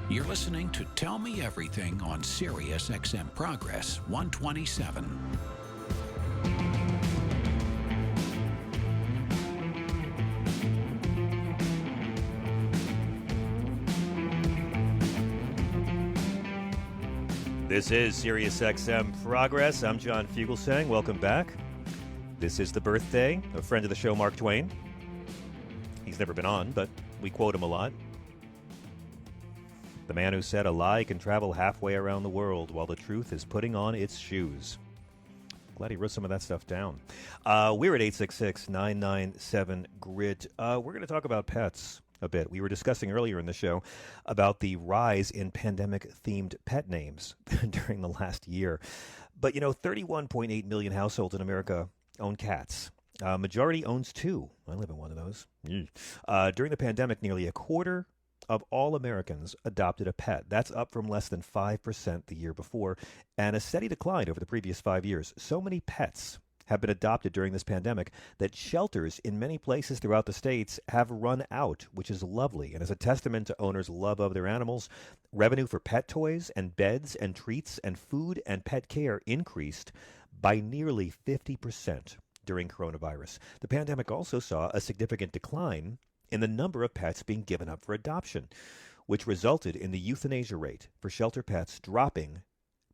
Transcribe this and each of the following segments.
You're listening to Tell Me Everything on Sirius XM Progress 127. This is Sirius XM Progress. I'm John Fugelsang. Welcome back. This is the birthday of a friend of the show, Mark Twain. He's never been on, but we quote him a lot. The man who said a lie can travel halfway around the world while the truth is putting on its shoes. Glad he wrote some of that stuff down. We're at 866-997-GRID. We're going to talk about pets a bit. We were discussing earlier in the show about the rise in pandemic-themed pet names during the last year. But, 31.8 million households in America own cats. Majority owns two. I live in one of those. During the pandemic, nearly a quarter of all Americans adopted a pet. That's up from less than 5% the year before, and a steady decline over the previous 5 years. So many pets have been adopted during this pandemic that shelters in many places throughout the states have run out, which is lovely. And as a testament to owners' love of their animals, revenue for pet toys and beds and treats and food and pet care increased by nearly 50% during coronavirus. The pandemic also saw a significant decline in the number of pets being given up for adoption, which resulted in the euthanasia rate for shelter pets dropping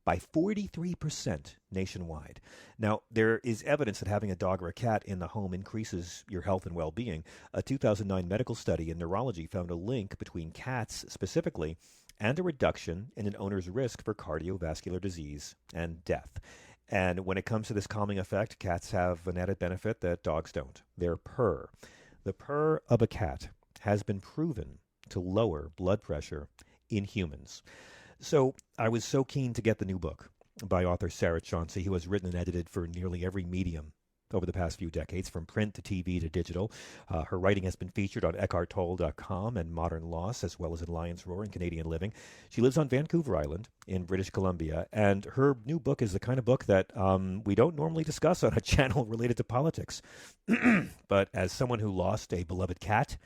by 43% nationwide. Now, there is evidence that having a dog or a cat in the home increases your health and well-being. A 2009 medical study in neurology found a link between cats specifically and a reduction in an owner's risk for cardiovascular disease and death. And when it comes to this calming effect, cats have an added benefit that dogs don't: their purr. The purr of a cat has been proven to lower blood pressure in humans. So I was so keen to get the new book by author Sarah Chauncey, who has written and edited for nearly every medium over the past few decades, from print to TV to digital. Her writing has been featured on EckhartTolle.com and Modern Loss, as well as in Lion's Roar and Canadian Living. She lives on Vancouver Island in British Columbia, and her new book is the kind of book that we don't normally discuss on a channel related to politics. But as someone who lost a beloved cat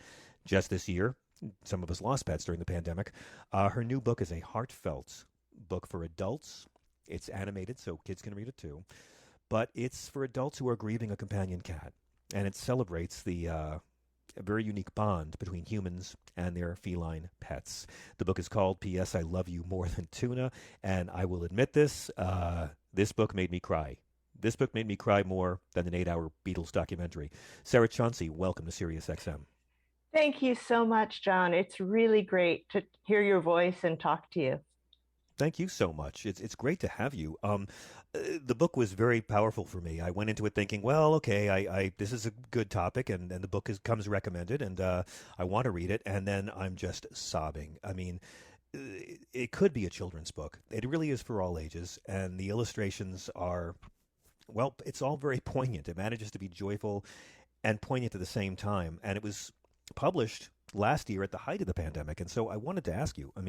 just this year, some of us lost pets during the pandemic, her new book is a heartfelt book for adults. It's animated, so kids can read it too. But it's for adults who are grieving a companion cat. And it celebrates the very unique bond between humans and their feline pets. The book is called P.S. I Love You More Than Tuna. And I will admit this, this book made me cry. This book made me cry more than an 8-hour Beatles documentary. Sarah Chauncey, welcome to Sirius XM. Thank you so much, John. It's really great to hear your voice and talk to you. Thank you so much. It's great to have you. The book was very powerful for me. I went into it thinking, well, okay, I this is a good topic, and the book comes recommended, and I want to read it, and then I'm just sobbing. I mean, it could be a children's book. It really is for all ages, and the illustrations are, well, it's all very poignant. It manages to be joyful and poignant at the same time, and it was published last year at the height of the pandemic. And so I wanted to ask you, I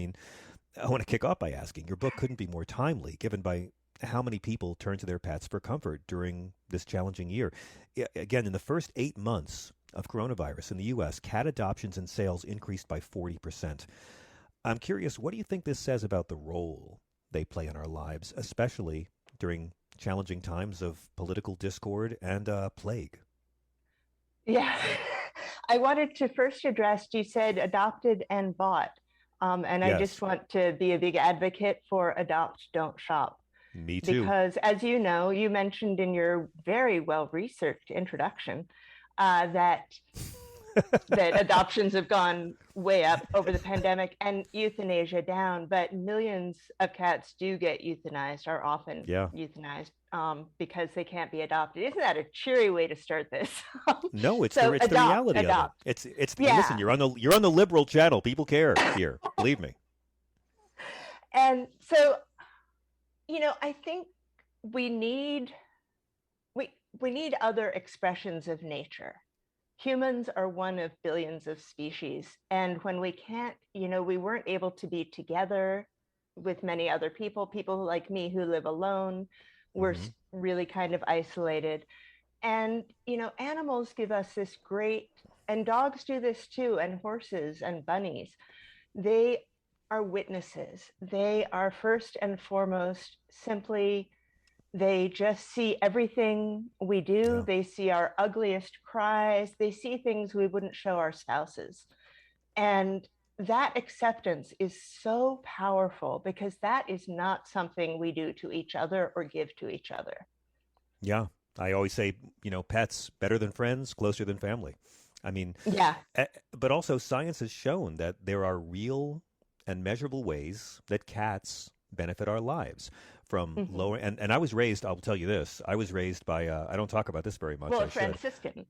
want to kick off by asking, your book couldn't be more timely, given by how many people turn to their pets for comfort during this challenging year. Again, in the first 8 months of coronavirus in the U.S., cat adoptions and sales increased by 40%. I'm curious, what do you think this says about the role they play in our lives, especially during challenging times of political discord and plague? Yeah, I wanted to first address, you said adopted and bought. And Yes. I just want to be a big advocate for adopt, don't shop. Me too. Because as you know, you mentioned in your very well-researched introduction that adoptions have gone way up over the pandemic and euthanasia down, but millions of cats do get euthanized, are often euthanized because they can't be adopted. Isn't that a cheery way to start this? No, it's So the reality of it. Listen, you're on the liberal channel. People care here. Believe me. And so, I think we need other expressions of nature. Humans are one of billions of species. And when we can't, we weren't able to be together with many other people like me who live alone, we're really kind of isolated. And, animals give us this great and dogs do this too, and horses and bunnies. They are witnesses. They are first and foremost simply, they just see everything we do. Yeah. They see our ugliest cries. They see things we wouldn't show our spouses. And that acceptance is so powerful because that is not something we do to each other or give to each other. Yeah. I always say, pets better than friends, closer than family. I mean, Yeah. but also science has shown that there are real and measurable ways that cats benefit our lives from Mm-hmm. lower. And I was raised, I'll tell you this, I was raised by, I don't talk about this very much. Well, I a should. Franciscan.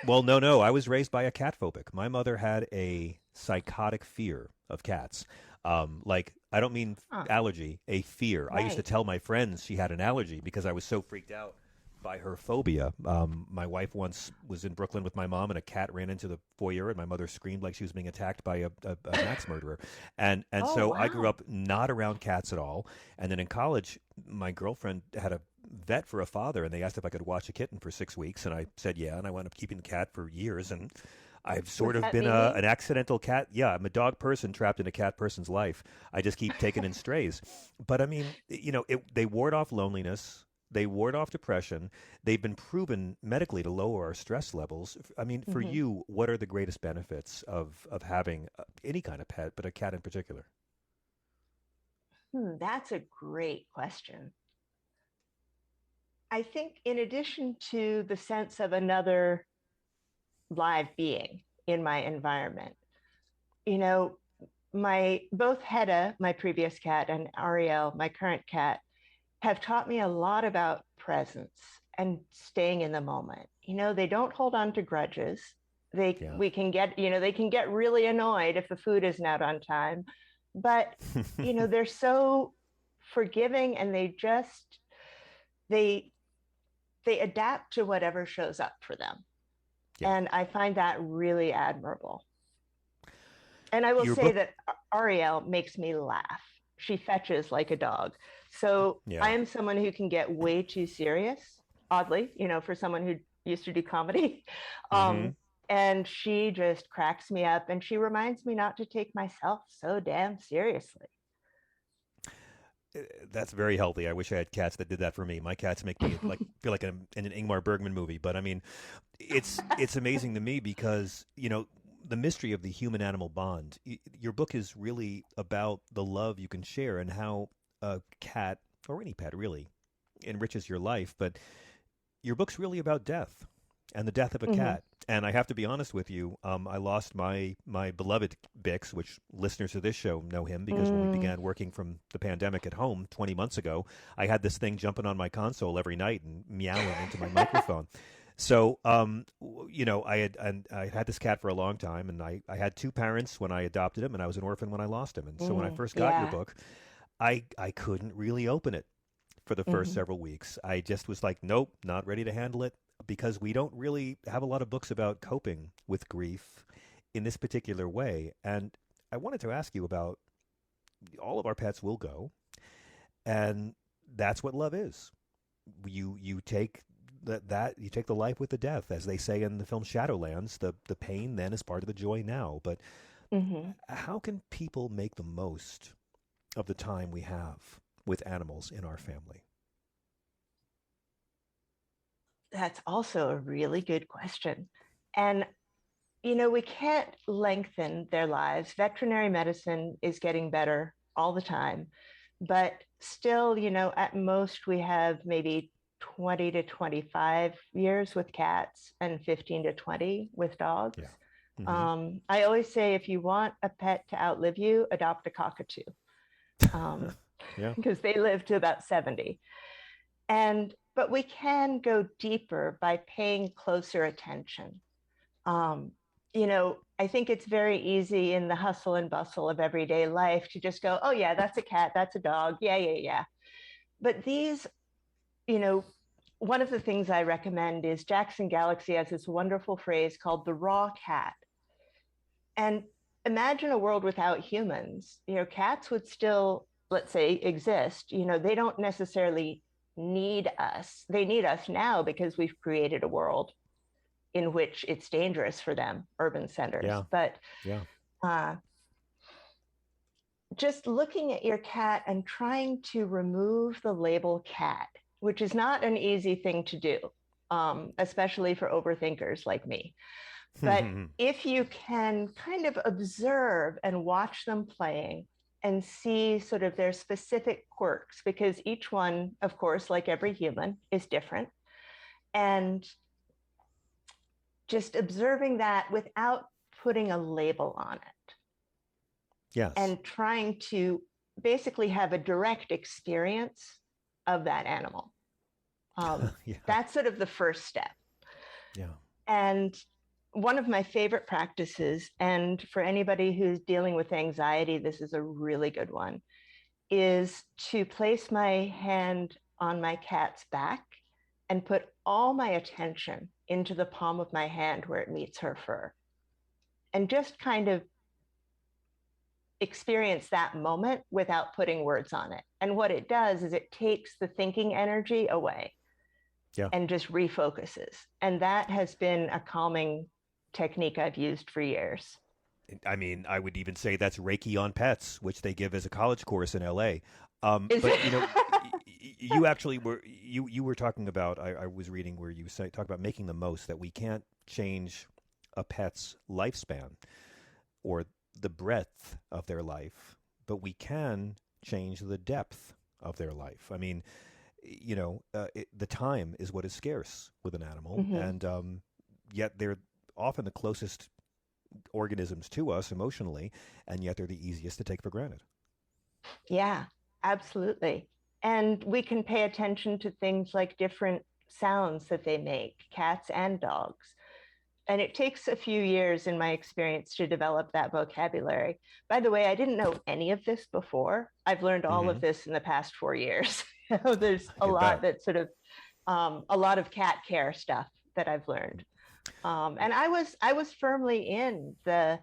Well, no. I was raised by a cat phobic. My mother had a psychotic fear of cats. Like, I don't mean Huh. allergy, a fear. I used to Right. tell my friends she had an allergy because I was so freaked out by her phobia. My wife once was in Brooklyn with my mom, and a cat ran into the foyer, and my mother screamed like she was being attacked by an axe murderer. And Oh, so I grew wow. up not around cats at all. And then in college, my girlfriend had a vet for a father, and they asked if I could watch a kitten for 6 weeks, and I said yeah, and I wound up keeping the cat for years, and I've Was sort of that been Mimi? an accidental cat. Yeah, I'm a dog person trapped in a cat person's life. I just keep taking in strays. But I mean, they ward off loneliness. They ward off depression. They've been proven medically to lower our stress levels. I mean, for Mm-hmm. you, what are the greatest benefits of having any kind of pet, but a cat in particular? That's a great question. I think, in addition to the sense of another live being in my environment, you know, my both Hedda, my previous cat, and Ariel, my current cat, have taught me a lot about presence and staying in the moment. They don't hold on to grudges. They Yeah. we can get, they can get really annoyed if the food isn't out on time, but they're so forgiving, and they they adapt to whatever shows up for them. Yeah. And I find that really admirable. And I will Your say book. that Ariel makes me laugh. She fetches like a dog. So I Yeah. am someone who can get way too serious, oddly, for someone who used to do comedy. Hmm. Um, and she just cracks me up, and she reminds me not to take myself so damn seriously. That's very healthy. I wish I had cats that did that for me. My cats make me like feel like I'm in an Ingmar Bergman movie. But I mean, it's amazing to me because the mystery of the human animal bond. Your book is really about the love you can share and how a cat or any pet really enriches your life. But your book's really about death and the death of a Hmm. cat. And I have to be honest with you, I lost my beloved Bix, which listeners of this show know him because when we Mm, began working from the pandemic at home 20 months ago, I had this thing jumping on my console every night and meowing into my microphone. So, I had this cat for a long time, and I had two parents when I adopted him, and I was an orphan when I lost him. And so when I first got your yeah. book, I couldn't really open it for the first Hmm. several weeks. I just was like, nope, not ready to handle it because we don't really have a lot of books about coping with grief in this particular way. And I wanted to ask you about all of our pets will go, and that's what love is. You take that you take the life with the death, as they say in the film Shadowlands. The pain then is part of the joy now. But Hmm. how can people make the most of the time we have with animals in our family? That's also a really good question. And, we can't lengthen their lives. Veterinary medicine is getting better all the time. But still, at most we have maybe 20 to 25 years with cats and 15 to 20 with dogs. Yeah. Hmm. I always say, if you want a pet to outlive you, adopt a cockatoo, Yeah. because they live to about 70. But we can go deeper by paying closer attention. Um, I think it's very easy in the hustle and bustle of everyday life to just go, oh, yeah, that's a cat, that's a dog. Yeah, yeah, yeah. But you know, one of the things I recommend is Jackson Galaxy has this wonderful phrase called the raw cat. And imagine a world without humans. Cats would still, let's say, exist. They don't necessarily need us. They need us now because we've created a world in which it's dangerous for them, urban centers. Yeah. But Yeah. Just looking at your cat and trying to remove the label cat, which is not an easy thing to do, especially for overthinkers like me. But if you can kind of observe and watch them playing and see sort of their specific quirks, because each one, of course, like every human, is different. And just observing that without putting a label on it. Yes. And trying to basically have a direct experience of that animal. Yeah. That's sort of the first step. Yeah. And one of my favorite practices, and for anybody who's dealing with anxiety, this is a really good one, is to place my hand on my cat's back and put all my attention into the palm of my hand where it meets her fur. And just kind of experience that moment without putting words on it. And what it does is it takes the thinking energy away. Yeah. And just refocuses. And that has been a calming technique I've used for years. I mean, I would even say that's Reiki on pets, which they give as a college course in LA. Is But it? you know, you actually were you were talking about. I was reading where you talk about making the most, that we can't change a pet's lifespan or the breadth of their life, but we can change the depth of their life. I mean, you know, the time is what is scarce with an animal, and yet they're often the closest organisms to us emotionally, and yet they're the easiest to take for granted. Yeah, absolutely. And we can pay attention to things like different sounds that they make, cats and dogs. And it takes a few years, in my experience, to develop that vocabulary. By the way, I didn't know any of this before. I've learned all of this in the past 4 years. There's a lot that sort of, a lot of cat care stuff that I've learned. And I was firmly in the,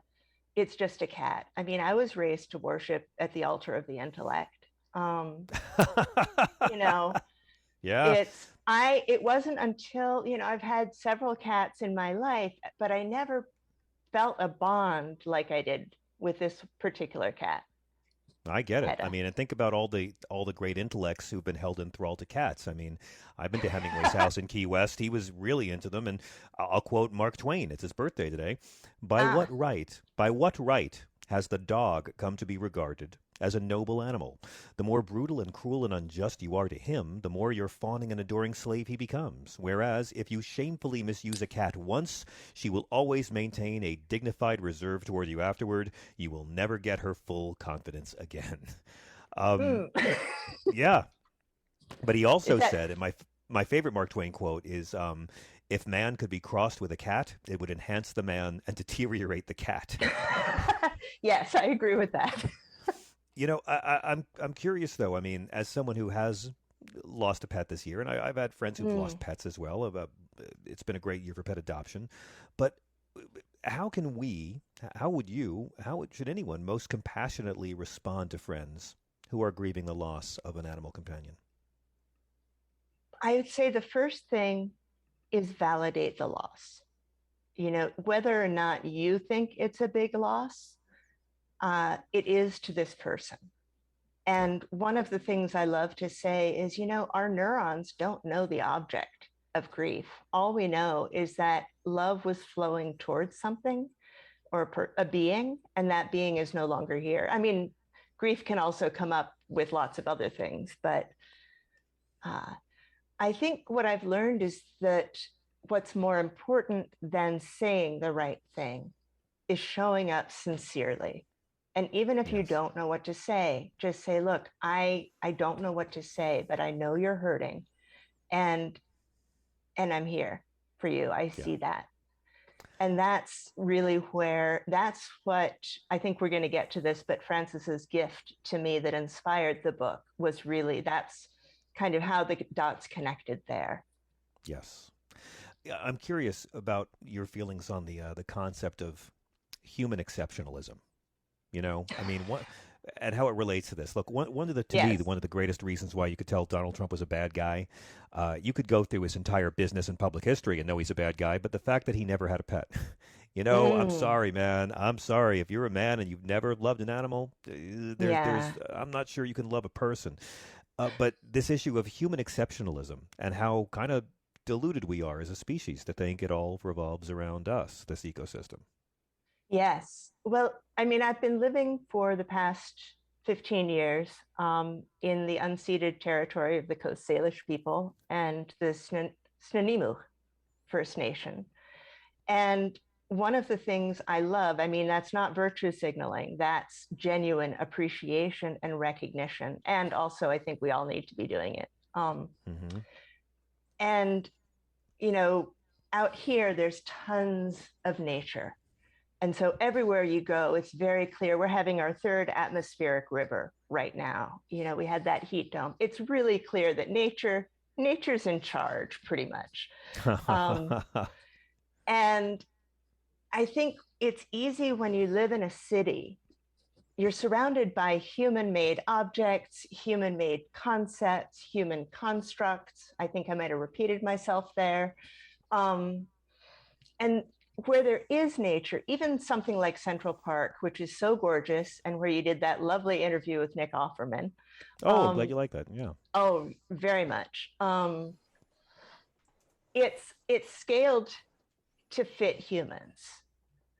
it's just a cat. I mean, I was raised to worship at the altar of the intellect. You know, Yeah. it wasn't until, I've had several cats in my life, but I never felt a bond like I did with this particular cat. I get it. Hedda. I mean, and think about all the great intellects who've been held enthralled to cats. I mean, I've been to Hemingway's house in Key West. He was really into them, and I'll quote Mark Twain. It's his birthday today. By what right has the dog come to be regarded as a noble animal? The more brutal and cruel and unjust you are to him, the more your fawning and adoring slave he becomes. Whereas, if you shamefully misuse a cat once, she will always maintain a dignified reserve toward you afterward. You will never get her full confidence again. Yeah. But he also said, and my favorite Mark Twain quote is, if man could be crossed with a cat, it would enhance the man and deteriorate the cat. Yes, I agree with that. You know, I'm curious though. I mean, as someone who has lost a pet this year, and I've had friends who've lost pets as well. It's been a great year for pet adoption, but how should anyone most compassionately respond to friends who are grieving the loss of an animal companion? I would say the first thing is validate the loss. Whether or not you think it's a big loss, it is to this person. And one of the things I love to say is, our neurons don't know the object of grief. All we know is that love was flowing towards something or a being, and that being is no longer here. I mean, grief can also come up with lots of other things, but I think what I've learned is that what's more important than saying the right thing is showing up sincerely. And even if you don't know what to say, just say, look, I don't know what to say, but I know you're hurting, and I'm here for you. I see that. And that's really that's what I think we're going to get to this, but Francis's gift to me that inspired the book was really, that's kind of how the dots connected there. Yes. Yeah, I'm curious about your feelings on the concept of human exceptionalism. I mean, and how it relates to this. Look, one of the to me Yes. one of the greatest reasons why you could tell Donald Trump was a bad guy. You could go through his entire business and public history and know he's a bad guy, but the fact that he never had a pet. I'm Mm, sorry, man. I'm sorry. If you're a man and you've never loved an animal, yeah. I'm not sure you can love a person. But this issue of human exceptionalism and how kind of deluded we are as a species to think it all revolves around us, this ecosystem. Yes. Well, I mean, I've been living for the past 15 years in the unceded territory of the Coast Salish people and the Snuneymuxw First Nation. And one of the things I love, I mean, that's not virtue signaling, that's genuine appreciation and recognition. And also, I think we all need to be doing it. Hmm. And, you know, out here, there's tons of nature. And so everywhere you go, it's very clear. We're having our third atmospheric river right now. We had that heat dome. It's really clear that nature's in charge pretty much. Um, and I think it's easy when you live in a city. You're surrounded by human-made objects, human-made concepts, human constructs. I think I might have repeated myself there. Um, and where there is nature, even something like Central Park, which is so gorgeous, and where you did that lovely interview with Nick Offerman. Oh, glad Um, you like that. Yeah. oh, very much. It's scaled to fit humans.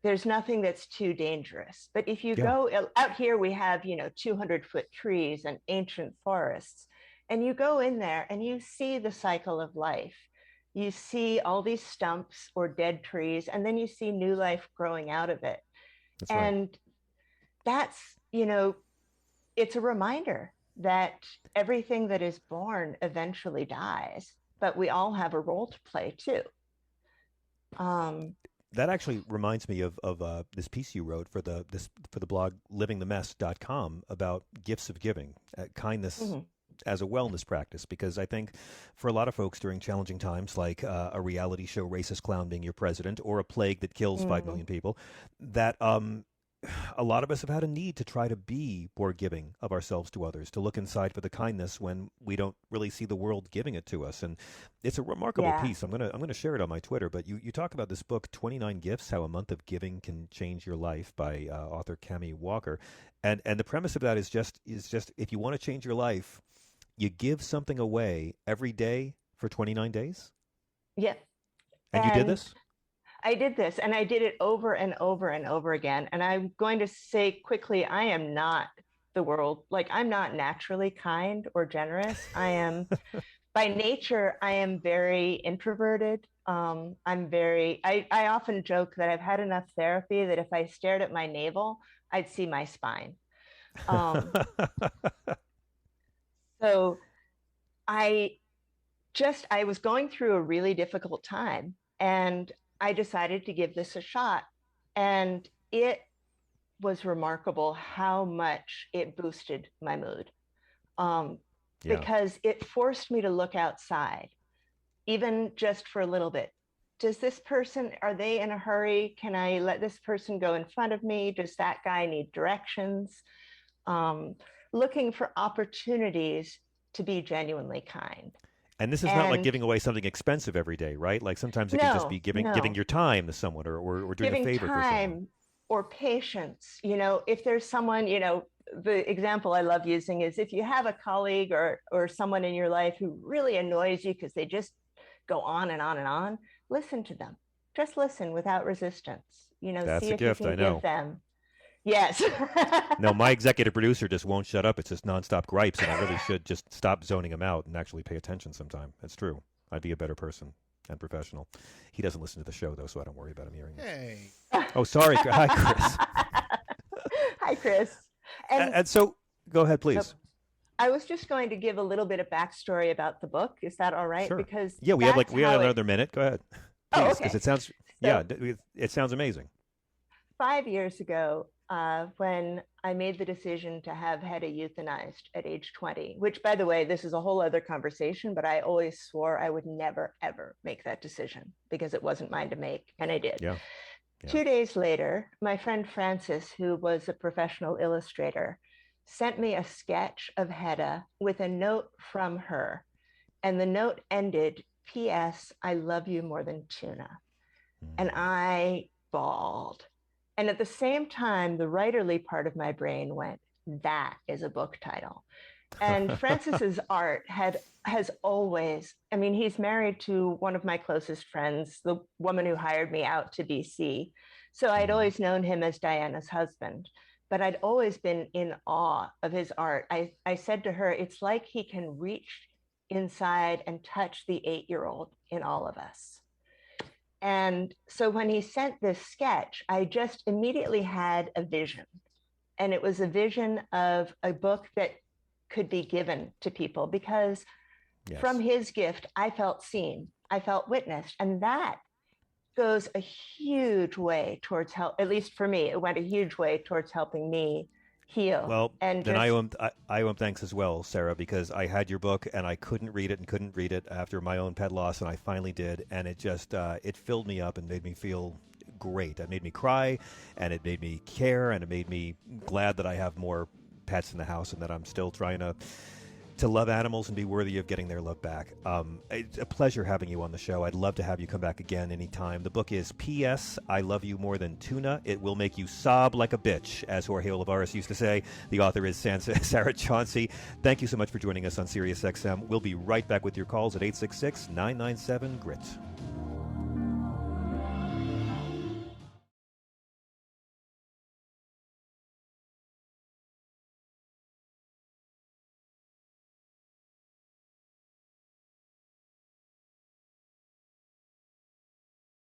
There's nothing that's too dangerous. But if you Yeah. go out here, we have 200-foot trees and ancient forests, and you go in there and you see the cycle of life. You see all these stumps or dead trees, and then you see new life growing out of it. That's right. And that's, it's a reminder that everything that is born eventually dies, but we all have a role to play too. Um, That actually reminds me of this piece you wrote for the blog livingthemess.com about gifts of giving, kindness mhm, as a wellness practice, because I think for a lot of folks during challenging times, like a reality show racist clown being your president or a plague that kills 5 mm, million people, that a lot of us have had a need to try to be more giving of ourselves to others, to look inside for the kindness when we don't really see the world giving it to us. And it's a remarkable yeah. piece. I'm gonna share it on my Twitter. But you talk about this book, 29 Gifts: How a Month of Giving Can Change Your Life, by author Cami Walker. And the premise of that is just if you want to change your life, you give something away every day for 29 days. Yeah. And you did And this? I did this and I did it over and over and over again. And I'm going to say quickly, I am not the world, like, I'm not naturally kind or generous. I am, by nature, I am very introverted. I often joke that I've had enough therapy that if I stared at my navel, I'd see my spine. Um, so I I was going through a really difficult time and I decided to give this a shot. And it was remarkable how much it boosted my mood, um, Yeah. because it forced me to look outside, even just for a little bit. Does this person, are they in a hurry? Can I let this person go in front of me? Does that guy need directions? Um, Looking for opportunities to be genuinely kind. And this is not like And giving away something expensive every day, right? Like sometimes it can just be no, giving no, your time to someone, or doing a giving favor for someone. time or patience. If there's someone, the example I love using is if you have a colleague or someone in your life who really annoys you because they just go on and on and on, listen to them. Just listen without resistance. That's See a if you gift, can I give know. them. Yes. No, my executive producer just won't shut up. It's just nonstop gripes, and I really should just stop zoning him out and actually pay attention sometime. That's true. I'd be a better person and professional. He doesn't listen to the show, though, so I don't worry about him hearing this. Hey. Oh, sorry. Hi, Chris. Hi, Chris. And And so, go ahead, uh, please. I was just going to give a little bit of backstory about the book. Is that all right? Sure. Because Yeah, that's we have how it. another minute. Go ahead, Oh, please, because okay. it sounds So it sounds amazing. 5 years ago, when I made the decision to have Hedda euthanized at age 20, which, by the way, this is a whole other conversation, but I always swore I would never, ever make that decision because it wasn't mine to make, and I did. Yeah, yeah. 2 days later, my friend Francis, who was a professional illustrator, sent me a sketch of Hedda with a note from her. And the note ended, P.S. I love you more than tuna. And I bawled. And at the same time, the writerly part of my brain went, that is a book title. And Francis's art has always, I mean, he's married to one of my closest friends, the woman who hired me out to BC. So I'd always known him as Diana's husband, but I'd always been in awe of his art. I said to her, it's like he can reach inside and touch the 8-year-old in all of us. And so when he sent this sketch, I just immediately had a vision. And it was a vision of a book that could be given to people, because from his gift, I felt seen, I felt witnessed. And that goes a huge way towards help, at least for me, it went a huge way towards helping me heal. Well, and then I owe him thanks as well, Sarah, because I had your book and I couldn't read it after my own pet loss, and I finally did, and it just it filled me up and made me feel great. It made me cry, and it made me care, and it made me glad that I have more pets in the house and that I'm still trying to love animals and be worthy of getting their love back. It's a pleasure having you on the show. I'd love to have you come back again anytime. The book is P.S. I Love You More Than Tuna. It will make you sob like a bitch, as Jorge Olivares used to say. The author is Sarah Chauncey. Thank you so much for joining us on SiriusXM. We'll be right back with your calls at 866-997-GRIT.